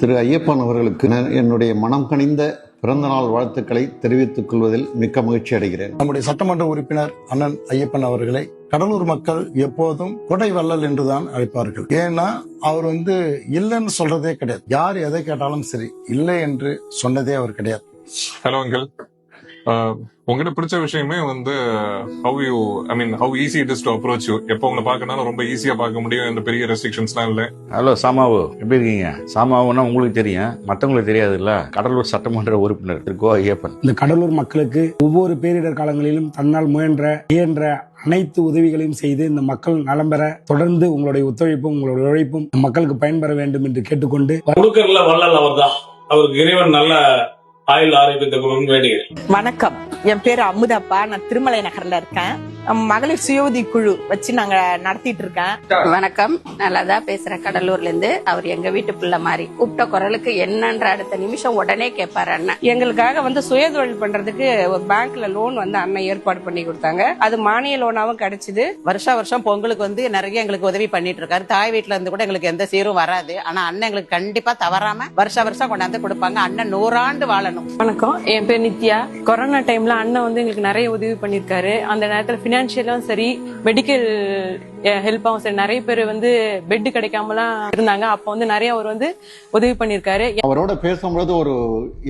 திரு ஐயப்பன் அவர்களுக்கு என்னுடைய மனம் கனிந்த பிறந்தநாள் வாழ்த்துக்களை தெரிவித்துக் கொள்வதில் மிக்க மகிழ்ச்சி அடைகிறேன். நம்முடைய சட்டமன்ற உறுப்பினர் அண்ணன் ஐயப்பன் அவர்களை கடலூர் மக்கள் எப்போதும் கொடை வள்ளல் என்றுதான் அழைப்பார்கள். ஏன்னா அவர் இல்லைன்னு சொல்றதே கிடையாது. யார் எதை கேட்டாலும் சரி, இல்லை என்று சொன்னதே அவர் கிடையாது. ஹலோ அங்கிள், உங்ககிட்ட பிடிச்ச விஷயமே how easy it is to approach you. எப்போ உங்களை பார்க்கனாலும் ரொம்ப ஈஸியா பார்க்க முடியும், என்ற பெரிய ரெஸ்ட்ரிக்ஷன்ஸ்லாம் இல்லை. ஹலோ சாமாவு, எப்படி இருக்கீங்க? சாமாவுன்னா உங்களுக்கு தெரியும், மற்றவங்களுக்கு தெரியாது இல்ல. கடலூர் சட்டமன்ற உறுப்பினர் திரு கோ ஐயப்பன். இந்த கடலூர் மக்களுக்கு ஒவ்வொரு பேரிடர் காலங்களிலும் தன்னால் முயன்ற அனைத்து உதவிகளையும் செய்து இந்த மக்கள் நலம் பெற தொடர்ந்து உங்களுடைய ஒத்துழைப்பும் உங்களுடைய உழைப்பும் மக்களுக்கு பயன்பெற வேண்டும் என்று கேட்டுக்கொண்டு, கொடுக்கறதுல வள்ளல் அவர்தான். அவருக்கு இறைவன் நல்ல ஆயுள் ஆரோக்கியத்தை வேண்டுகிறேன். வணக்கம், என் பேரு அமுதப்பா. நான் திருமலை நகர்ல இருக்கேன். மகளிர் சுயஉதவி குழு வச்சு நாங்க நடத்திட்டு இருக்கேன். வணக்கம், நல்லதா பேசுறேன் கடலூர்ல இருந்து. அவர் எங்க வீட்டு பிள்ளை மாதிரி, கூப்பிட்ட குரலுக்கு என்னன்ற அடுத்த நிமிஷம் உடனே கேட்பாரு அண்ணன். எங்களுக்காக சுயதொழில் பண்றதுக்கு ஒரு பேங்க்ல லோன் அண்ணன் ஏற்பாடு பண்ணி கொடுத்தாங்க. அது மானிய லோனாவும் கிடைச்சது. வருஷம் பொங்கலுக்கு நிறைய எங்களுக்கு உதவி பண்ணிட்டு இருக்காரு. தாய் வீட்டுல இருந்து கூட எங்களுக்கு எந்த சீரும் வராது. ஆனா அண்ணன் எங்களுக்கு கண்டிப்பா தவறாம வருஷம் கொண்டாந்து கொடுப்பாங்க. அண்ணன் 100 ஆண்டு வாழணும். வணக்கம், என் பேர் நித்யா. கொரோனா டைம்ல அண்ணன் எங்களுக்கு நிறைய உதவி பண்ணிருக்காரு. அந்த நேரத்துல பினான்சியலும் சரி, மெடிக்கல் ஹெல்ப்பாவும் சரி, நிறைய பேர் பெட் கிடைக்காமலாம் இருந்தாங்க. அப்ப நிறைய அவர் உதவி பண்ணிருக்காரு. அவரோட பேசும்போது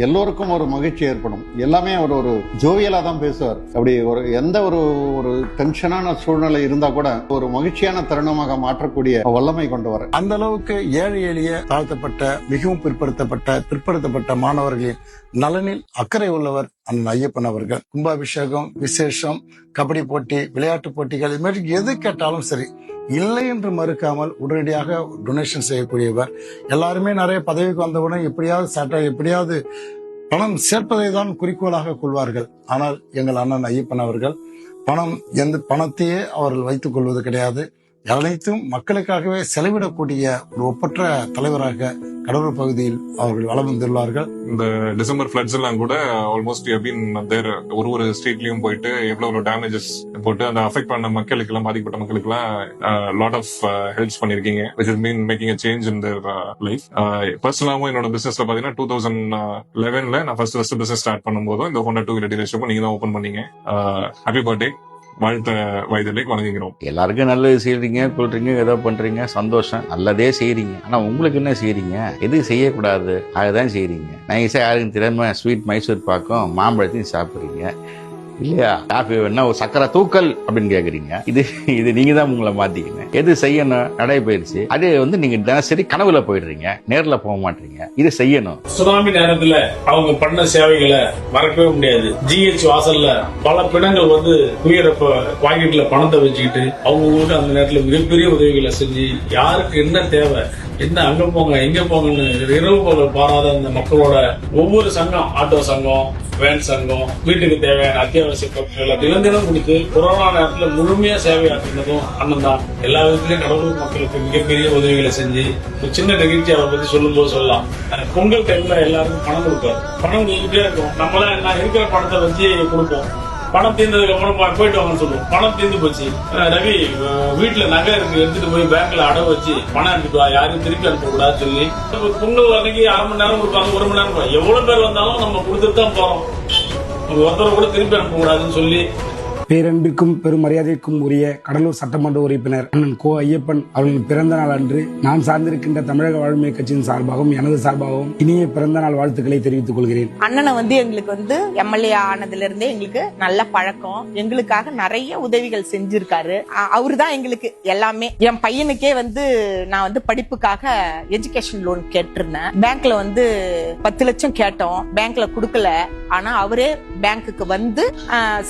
எல்லோருக்கும் ஒரு மகிழ்ச்சி ஏற்படும். எல்லாமே அவர் ஒரு ஜோவியலா தான் பேசுவார். அப்படி எந்த ஒரு டென்ஷனான சூழ்நிலை இருந்தா கூட ஒரு மகிழ்ச்சியான தருணமாக மாற்றக்கூடிய வல்லமை கொண்டவர். அந்த அளவுக்கு ஏழை எளிய, தாழ்த்தப்பட்ட, மிகவும் பிற்படுத்தப்பட்ட மாணவர்களின் நலனில் அக்கறை உள்ளவர் அண்ணன் ஐயப்பன் அவர்கள். கும்பாபிஷேகம், விசேஷம், கபடி போட்டி, விளையாட்டு போட்டிகள், இது மாதிரி எது கேட்டாலும் சரி, இல்லை என்று மறுக்காமல் உடனடியாக டொனேஷன் செய்யக்கூடியவர். எல்லாருமே நிறைய பதவிக்கு வந்தவுடன் எப்படியாவது பணம் சேர்ப்பதை தான் குறிக்கோளாக கொள்வார்கள். ஆனால் எங்கள் அண்ணன் ஐயப்பன் அவர்கள் பணத்தையே அவர்கள் வைத்துக் கொள்வது கிடையாது. அனைத்தும் மக்களுக்காகவே செலவிடக்கூடிய ஒரு ஒப்பற்ற தலைவராக கடலூர் பகுதியில் அவர்கள் வளம் வந்துள்ளார்கள். இந்த டிசம்பர் ஃபிளட்ஸ் எல்லாம் கூட ஆல்மோஸ்ட் ஒரு ஸ்ட்ரீட்லயும் போயிட்டு எவ்வளவு டேமேஜஸ் போட்டு அந்த அஃபெக்ட் பண்ண மக்களுக்கு எல்லாம், பாதிக்கப்பட்ட மக்களுக்கு எல்லாம் லாட் ஆஃப் ஹெல்ப்ஸ் பண்ணிருக்கீங்க, which has been making a change in their life. பர்சனலாவும் என்னோட பிசினஸ்ல பாத்தீங்கன்னா 2011 நான் ஃபர்ஸ்ட் பிசினஸ் ஸ்டார்ட் பண்ணும்போது இந்த Honda 2 வீலர் டீலர்ஷிப் நீங்க தான் ஓபன் பண்ணீங்க. ஹாப்பி பர்த்டே, வாழ்த்த வயதிലേക്ക് வணங்குகிறோம். எல்லாருக்கும் நல்லது செய்யறீங்க, கொள்றீங்க, ஏதோ பண்றீங்க, சந்தோஷம், நல்லதே செய்யறீங்க. ஆனா உங்களுக்கு என்ன செய்யறீங்க? எது செய்யக்கூடாது அதுதான் செய்யறீங்க. நைஸா யாருக்கும் தெரியாம ஸ்வீட் மைசூர் பாக்கும் மாம்பழத்தையும் சாப்பிடுறீங்க இல்லையா? காஃபி வேணா ஒரு சக்கரை தூக்கல் அப்படின்னு கேக்குறீங்க. இது நீங்க தான் உங்களை மாத்திக்கணும். எது செய்யணும்? நடைபயிற்சி. அது நீங்க தினசரி கனவுல போயிடுறீங்க, நேர்ல போக மாட்டீங்க. இது செய்யணும். சுனாமி நேரத்துல அவங்க பண்ண சேவைகளை மறக்கவே முடியாது. GH வாசல்ல பல பிணங்கள் உயிரப்ப பாக்கெட்ல பணத்தை வச்சுக்கிட்டு அவங்க அந்த நேரத்துல மிகப்பெரிய உதவிகளை செஞ்சு, யாருக்கு என்ன தேவை, என்ன அங்க போங்க எங்க போங்கன்னு இரவு போல பாராத அந்த மக்களோட ஒவ்வொரு சங்கம், ஆட்டோ சங்கம், வேன் சங்கம், வீட்டுக்கு தேவையான அத்தியாவசிய பொருட்களை தினம் கொடுத்து கொரோனா நேரத்துல முழுமையா சேவையாற்றினதும் அண்ணன் தான். எல்லா விதத்திலயும் கடலூர் மக்களுக்கு மிகப்பெரிய உதவிகளை செஞ்சு, ஒரு சின்ன நிகழ்ச்சி அவரை பத்தி சொல்லும் போது சொல்லலாம். பொங்கல் டைம்ல எல்லாருக்கும் பணம் கொடுப்பாரு. பணம் கொடுத்துட்டே இருக்கும். நம்மளாம் என்ன இருக்கிற பணத்தை வச்சு கொடுப்போம். பணம் தீர்ந்ததுக்கு அப்புறம் போயிட்டு வாங்கன்னு சொல்லுவோம். பணம் தீர்ந்து போச்சு, ரவி வீட்டுல நகை இருக்கு, எடுத்துட்டு போய் பேங்க்ல அடவு வச்சு பணம் எடுத்துட்டு வா, யாரும் திருப்பி அனுப்பக்கூடாதுன்னு சொல்லி பொங்கல் அன்னைக்கு 1/2 மணி நேரம் கொடுப்பாங்க, 1 மணி நேரம். எவ்வளவு பேர் வந்தாலும் நம்ம கொடுத்துட்டு தான் போறோம். ஒருத்தரை கூட திருப்பி அனுப்பக்கூடாதுன்னு சொல்லி பேரன்பிற்கும் பெரும் மரியாதைக்கும் உரிய கடலூர் சட்டமன்ற உறுப்பினர் அண்ணன் கோ ஐயப்பன் அவர்களின் பிறந்த நாள் அன்று நான் சார்ந்திருக்கின்ற தமிழக வாழ்மை கட்சியின் சார்பாகவும் எனது சார்பாகவும் இனிய பிறந்த நாள் வாழ்த்துக்களை தெரிவித்துக் கொள்கிறேன். அண்ணனை எங்களுக்கு MLA ஆனதுல இருந்தே எங்களுக்கு நல்ல பழக்கம். எங்களுக்காக நிறைய உதவிகள் செஞ்சிருக்காரு. அவருதான் எங்களுக்கு எல்லாமே. என் பையனுக்கே நான் படிப்புக்காக எஜுகேஷன் லோன் கேட்டிருந்தேன். பேங்க்ல 10 லட்சம் கேட்டோம், பேங்க்ல குடுக்கல. ஆனா அவரே பேங்க்குக்கு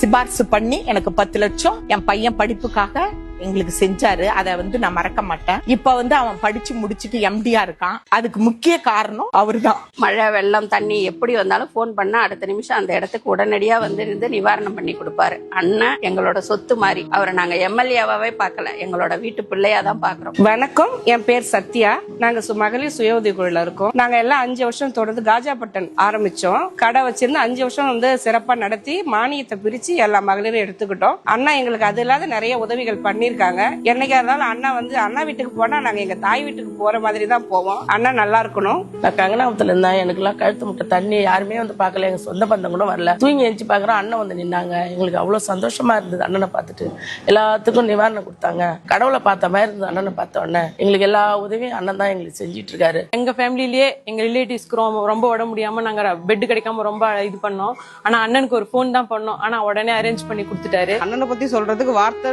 சிபாரிசு பண்ணி எனக்கு 10 லட்சம் என் பையன் படிப்புக்காக எங்களுக்கு செஞ்சாரு. அதை நான் மறக்க மாட்டேன். இப்ப அவன் படிச்சு முடிச்சுட்டு MD-யா இருக்கான். அதுக்கு முக்கிய காரணம் அவருதான். மழை, வெள்ளம், தண்ணி எப்படி வந்தாலும் போன் பண்ணா அடுத்த நிமிஷம் அந்த இடத்துக்கு உடனடியா இருந்து நிவாரணம் பண்ணி கொடுப்பாரு. அண்ணன் எங்களோட சொத்து மாதிரி. அவரை நாங்க MLA-வாவே பார்க்கல, எங்களோட வீட்டு பிள்ளையா தான் பாக்குறோம். வணக்கம், என் பேர் சத்யா. நாங்க மகளிர் சுய உதவி குழுல இருக்கோம். நாங்க எல்லாம் 5 வருஷம் தொடர்ந்து காஜாபட்டன் ஆரம்பிச்சோம். கடை வச்சிருந்து 5 வருஷம் சிறப்பா நடத்தி மானியத்தை பிரிச்சு எல்லா மகளிரும் எடுத்துக்கிட்டோம். அண்ணா எங்களுக்கு அது இல்லாத நிறைய உதவிகள் பண்ணி பண்ணிருக்காங்க. என்னைக்கா இருந்தாலும் அண்ணா வந்து அண்ணா வீட்டுக்கு போனா நாங்க எங்க தாய் வீட்டுக்கு போற மாதிரி தான் போவோம். அண்ணா நல்லா இருக்கணும். நான் கங்கனாபுரத்துல இருந்தேன். எனக்கு எல்லாம் கழுத்து முட்டை தண்ணி யாருமே வந்து பார்க்கல. எங்க சொந்த பந்தம் கூட வரல. தூங்கி எழுச்சி பாக்குறோம் அண்ணன் வந்து நின்னாங்க. எங்களுக்கு அவ்வளவு சந்தோஷமா இருந்தது. அண்ணனை பார்த்துட்டு எல்லாத்துக்கும் நிவாரணம் கொடுத்தாங்க. கடவுளை பார்த்த மாதிரி இருந்தது. அண்ணனை பார்த்த உடனே எங்களுக்கு எல்லா உதவியும் அண்ணன் தான் எங்களுக்கு செஞ்சிட்டு இருக்காரு. எங்க ஃபேமிலிலேயே எங்க ரிலேட்டிவ்ஸ்க்கு ரொம்ப உடம்பு முடியாம நாங்க பெட் கிடைக்காம ரொம்ப இது பண்ணோம். ஆனா அண்ணனுக்கு ஒரு போன் தான் பண்ணோம். ஆனா உடனே அரேஞ்ச் பண்ணி கொடுத்துட்டாரு. அண்ணனை பத்தி சொல்றதுக்கு வார்த்தை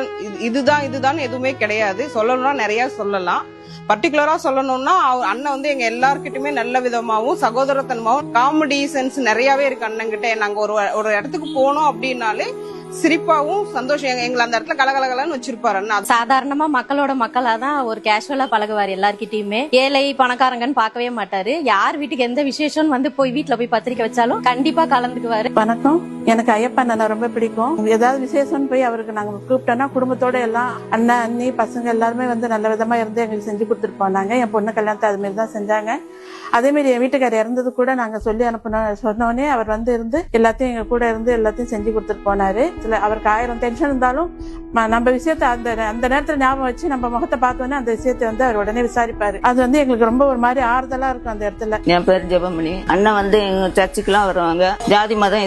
இதுதான் எதுவுமே கிடையாது. சொல்லணும்னா நிறைய சொல்லலாம். பர்டிகுலரா சொல்லணும்னா அண்ணன் வந்து எங்க எல்லார்கிட்டயுமே நல்ல விதமாவும் சகோதரத்தனமாவும் காமெடி சென்ஸ் நிறையவே இருக்கு அண்ணன் கிட்ட. நாங்க ஒரு இடத்துக்கு போனோம் அப்படின்னாலே சிரிப்பாவும் சந்தோஷம் எங்களை அந்த இடத்துல கலகலகலன்னு வச்சிருப்பாரு அண்ணா. சாதாரணமா மக்களோட மக்களாதான் ஒரு கேஷுவலா பழகுவார் எல்லார்கிட்டயுமே. ஏழை பணக்காரங்கன்னு பார்க்கவே மாட்டாரு. யார் வீட்டுக்கு எந்த விசேஷம் வந்து வீட்டுல போய் பத்திரிக்கை வச்சாலும் கண்டிப்பா கலந்துக்குவாரு. வணக்கம். எனக்கு ஐயப்பன் அண்ணன் ரொம்ப பிடிக்கும். ஏதாவது விசேஷம் போய் அவருக்கு நாங்க கூப்பிட்டோம்னா குடும்பத்தோட எல்லாம் அண்ணன் அண்ணி பசங்க எல்லாருமே வந்து நல்ல விதமா இருந்து எங்களுக்கு செஞ்சு கொடுத்துட்டு போனாங்க. என் பொண்ணு கல்யாணத்தை அது மாதிரி தான் செஞ்சாங்க. அதே மாதிரி என் வீட்டுக்காரர் இறந்தது கூட நாங்க சொல்லி சொன்னோடனே அவர் வந்து இருந்து எல்லாத்தையும் எங்க கூட இருந்து எல்லாத்தையும் செஞ்சு கொடுத்துட்டு போனாரு. அவருக்கு 1000 டென்ஷன் இருந்தாலும் நம்ம விஷயத்த அந்த நேரத்துல ஞாபகம் வச்சு நம்ம முகத்தை பார்த்தோன்னே அந்த விஷயத்தை வந்து அவர் உடனே விசாரிப்பாரு. அது வந்து எங்களுக்கு ரொம்ப ஒரு மாதிரி ஆறுதலா இருக்கும் அந்த இடத்துல. என் பேர் ஜெபமணி. அண்ணன் வந்து எங்க சர்ச்சுக்கு எல்லாம் வருவாங்க. ஜாதி மதம்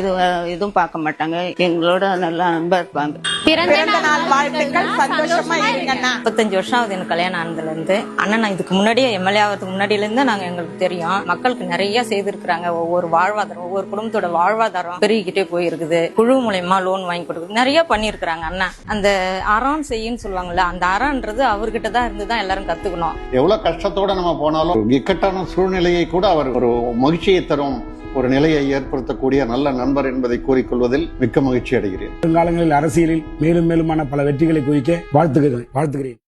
எதுவும் பார்க்க மாட்டாங்க. எங்களோட நல்லா அன்பா இருப்பாங்க. பிறந்த நாள் வாழ்த்துக்கள். சந்தோஷமா இருங்கண்ணா. 35 வருஷம் ஆகுது எனக்கு கல்யாணம் ஆனதுல இருந்து. அண்ணன் நான் இதுக்கு முன்னாடியே எம்எல்ஏ ஆகிறதுக்கு முன்னாடியில இருந்து நாங்க எங்களுக்கு தெரியும். மக்களுக்கு நிறைய செய்திருக்கிறாங்க. ஒவ்வொரு வாழ்வாதாரம் ஒவ்வொரு குடும்பத்தோட வாழ்வாதாரம் பெருகிக்கிட்டே போயிருக்குது. குழு மூலயமா லோன் வாங்கி கொடுக்குறது நிறைய பண்ணிருக்கிறாங்க அண்ணா. அந்த அறம் செய்யுன்னு சொல்லுவாங்கல்ல, அந்த அறன்றது அவர்கிட்ட தான் இருந்துதான் எல்லாரும் கத்துக்கணும். எவ்வளவு கஷ்டத்தோட நம்ம போனாலும் இக்கட்டான சூழ்நிலையை கூட அவர் ஒரு மகிழ்ச்சியை தரும் ஒரு நிலையை ஏற்படுத்தக்கூடிய நல்ல நண்பர் என்பதை கூறிக்கொள்வதில் மிக்க மகிழ்ச்சி அடைகிறேன். வருங்காலங்களில் அரசியலில் மேலும் மேலுமான பல வெற்றிகளை குவிக்க வாழ்த்துகிறேன்.